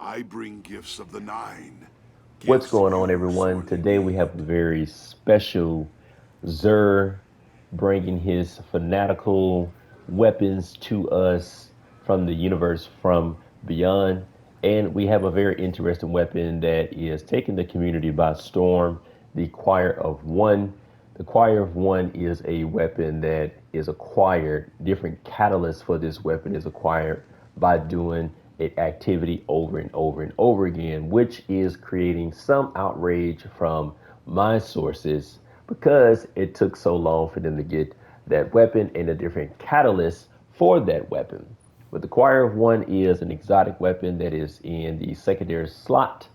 I bring gifts of the nine. What's Gifts going on, you everyone? sorely Today we have a need. very special Zer bringing his fanatical weapons to us from the universe from beyond. And we have a very interesting weapon that is taking the community by storm, the Choir of One. The Choir of One is a weapon that is acquired, different catalysts for this weapon is acquired by doing an activity over and over and over again, which is creating some outrage from my sources because it took so long for them to get that weapon and a different catalyst for that weapon. But the Choir of One is an exotic weapon that is in the secondary slot.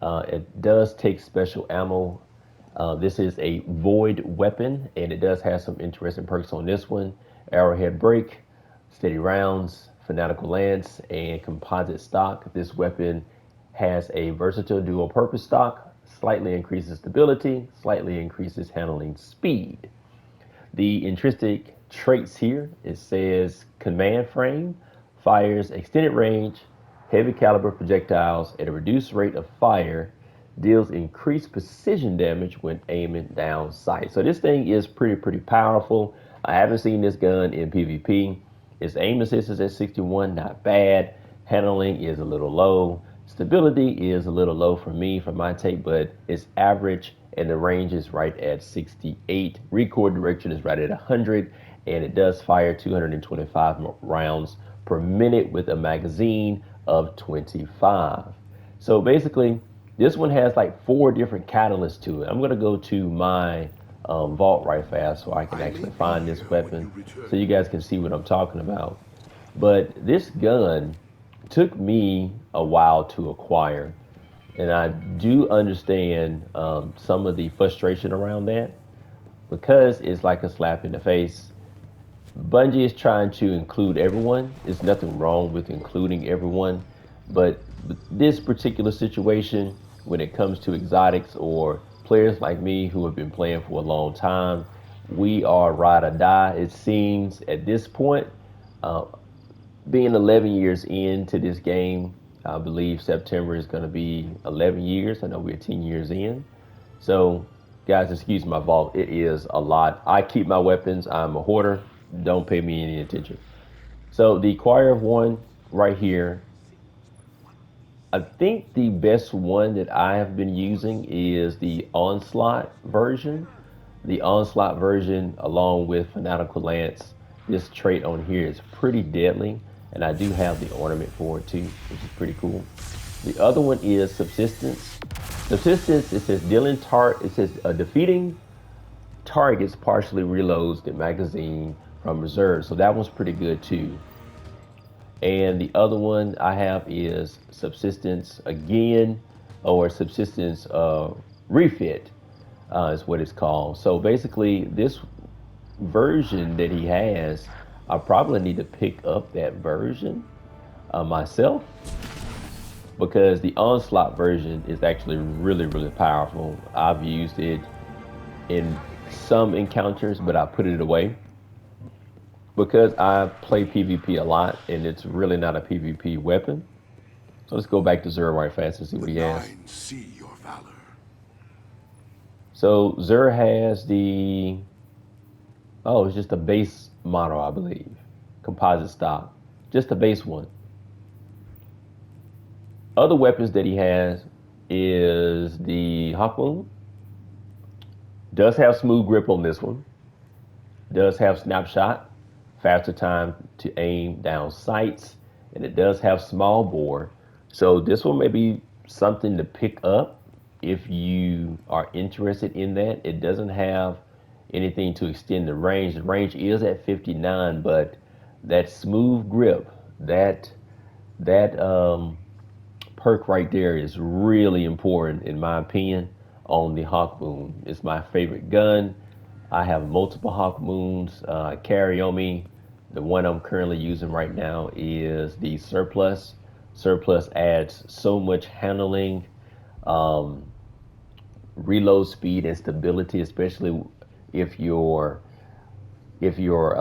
It does take special ammo. This is a void weapon, and it does have some interesting perks on this one: arrowhead break, steady rounds, fanatical lance, and composite stock. This weapon has a versatile dual purpose stock, slightly increases stability, slightly increases handling speed. The intrinsic traits here, it says command frame, fires extended range, heavy caliber projectiles at a reduced rate of fire, deals increased precision damage when aiming down sight. So this thing is pretty powerful. I haven't seen this gun in PvP. Its aim assist is at 61, not bad. Handling is a little low. Stability is a little low for me, for my take, but it's average, and the range is right at 68. Recoil direction is right at 100, and it does fire 225 rounds per minute with a magazine of 25. So basically, this one has like four different catalysts to it. I'm gonna go to my vault right fast so I can I may actually be find this here when weapon you so return. you guys can see what I'm talking about. But this gun took me a while to acquire, and I do understand some of the frustration around that because it's like a slap in the face. Bungie is trying to include everyone. There's nothing wrong with including everyone, but this particular situation, when it comes to exotics or players like me who have been playing for a long time, we are ride or die. It seems at this point, uh, being 11 years into this game, I believe September is going to be 11 years. I know we're 10 years in. So, guys, excuse my vault. It is a lot. I keep my weapons. I'm a hoarder. Don't pay me any attention. So, the Choir of One right here, I think the best one that I have been using is the Onslaught version. The Onslaught version, along with Fanatical Lance, this trait on here is pretty deadly, and I do have the ornament for it too, which is pretty cool. The other one is Subsistence. Subsistence, it says it says defeating targets partially reloads the magazine from reserve, so that one's pretty good too. And the other one I have is Subsistence again, or Subsistence Refit is what it's called. So basically, this version that he has, I probably need to pick up that version myself because the Onslaught version is actually really powerful. I've used it in some encounters, but I put it away because I play PvP a lot and it's really not a PvP weapon. So let's go back to Zero right fast and see The what he has. nine see your valor. So Zero has it's just a base model, I believe. Composite stock. Just the base one. Other weapons that he has is the Hawkmoon. Does have smooth grip on this one. Does have snapshot, faster time to aim down sights, and it does have small bore. So this one may be something to pick up if you are interested in that. It doesn't have anything to extend the range. The range is at 59, but that smooth grip, that perk right there is really important in my opinion on the Hawk Moon. It's my favorite gun. I have multiple Hawk Moons carry on me. The one I'm currently using right now is the Surplus. Surplus adds so much handling, um, reload speed, and stability, especially if you're if your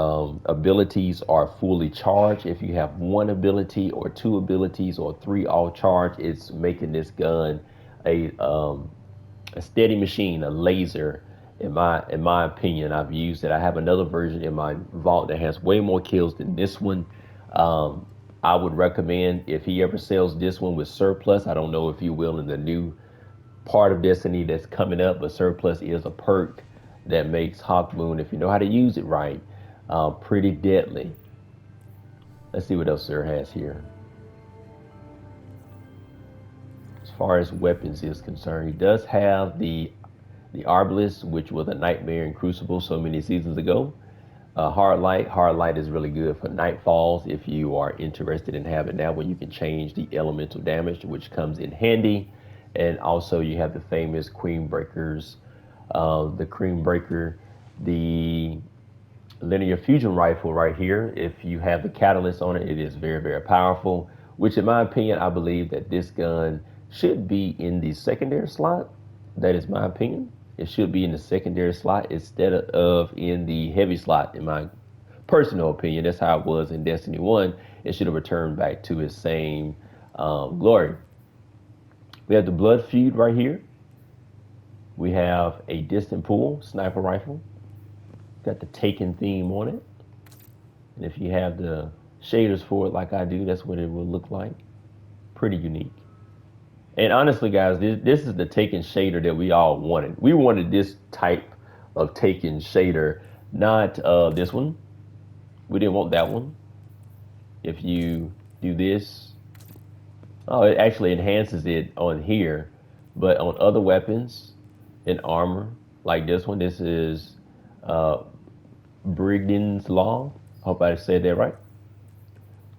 abilities are fully charged. If you have one ability or two abilities or three all charged, it's making this gun a a steady machine, a laser. In my opinion, I've used it. I have another version in my vault that has way more kills than this one. Um, I would recommend if he ever sells this one with surplus. I don't know if he will in the new part of Destiny that's coming up, but surplus is a perk that makes Hawk Moon, if you know how to use it right, pretty deadly. Let's see what else Sir has here. As far as weapons is concerned, he does have the Arbalest, which was a nightmare in Crucible so many seasons ago. Hard Light. Hard Light is really good for Nightfalls if you are interested in having that one. You can change the elemental damage, which comes in handy. And also, you have the famous Queen Breakers, the Cream Breaker, the linear fusion rifle right here. If you have the catalyst on it, it is very, very powerful. Which, in my opinion, I believe that this gun should be in the secondary slot. That is my opinion. It should be in the secondary slot instead of in the heavy slot, in my personal opinion. That's how it was in Destiny 1. It should have returned back to its same glory. We have the Blood Feud right here. We have a distant pull sniper rifle. Got the Taken theme on it. And if you have the shaders for it like I do, that's what it will look like. Pretty unique. And honestly, guys, this is the Taken shader that we all wanted. We wanted this type of Taken shader, not this one. We didn't want that one. If you do this, oh, it actually enhances it on here. But on other weapons and armor, like this one, this is uh, Brigden's Law. Hope I said that right.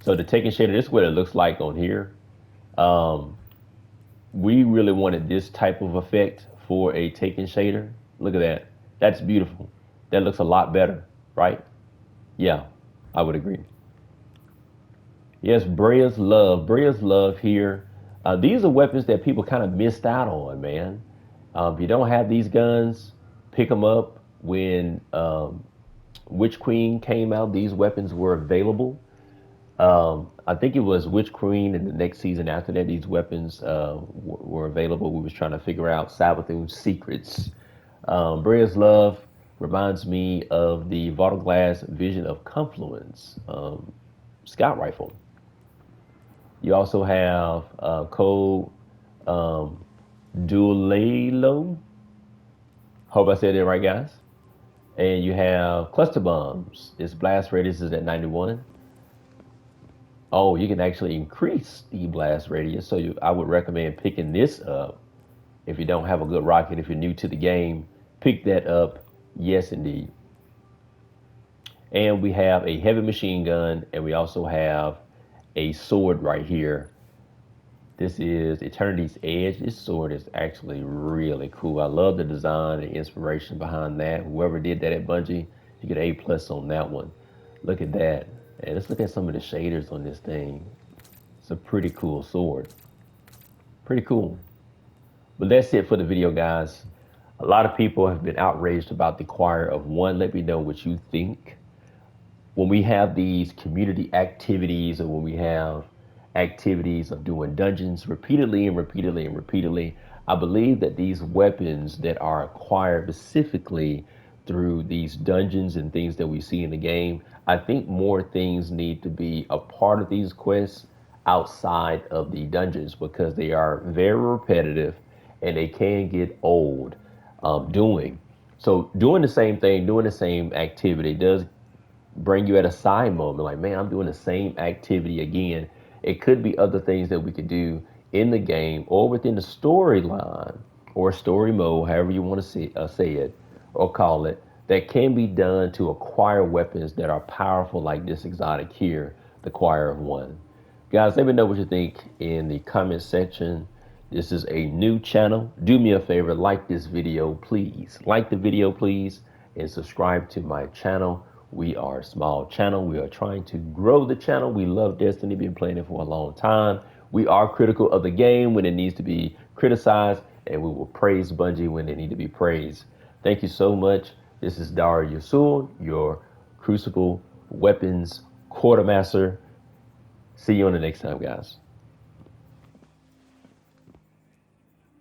So the Taken shader, this is what it looks like on here. Um, we really wanted this type of effect for a Taken shader. Look at that. That's beautiful. That looks a lot better, right? Yeah, I would agree. Yes, Brea's Love. Brea's Love here. These are weapons that people kind of missed out on, man. If you don't have these guns, pick them up. When Witch Queen came out, these weapons were available. I think it was Witch Queen, and the next season after that, these weapons were available. We was trying to figure out Savathun's secrets. Brea's Love reminds me of the Vartal Glass Vision of Confluence scout rifle. You also have Code um, Duelelo. Hope I said it right, guys. And you have cluster bombs. Its blast radius is at 91. Oh, you can actually increase the blast radius. So I would recommend picking this up if you don't have a good rocket. If you're new to the game, pick that up. Yes, indeed. And we have a heavy machine gun, and we also have a sword right here. This is Eternity's Edge. This sword is actually really cool. I love the design and inspiration behind that. Whoever did that at Bungie, you get A+ on that one. Look at that. And let's look at some of the shaders on this thing. It's a pretty cool sword. Pretty cool. But that's it for the video, guys. A lot of people have been outraged about the Choir of One. Let me know what you think. When we have these community activities, or when we have activities of doing dungeons repeatedly and repeatedly and repeatedly, I believe that these weapons that are acquired specifically through these dungeons and things that we see in the game, I think more things need to be a part of these quests outside of the dungeons, because they are very repetitive and they can get old doing. So doing the same thing, doing the same activity does bring you at a side moment, like, man, I'm doing the same activity again. It could be other things that we could do in the game or within the storyline or story mode, however you want to say it or call it, that can be done to acquire weapons that are powerful, like this exotic here, the Choir of One. Guys, let me know what you think in the comment section. This is a new channel. Do me a favor, like this video, please. Like the video, please, and subscribe to my channel. We are a small channel. We are trying to grow the channel. We love Destiny, been playing it for a long time. We are critical of the game when it needs to be criticized, and we will praise Bungie when they need to be praised. Thank you so much. This is Dara Yasul, your Crucible Weapons Quartermaster. See you on the next time, guys.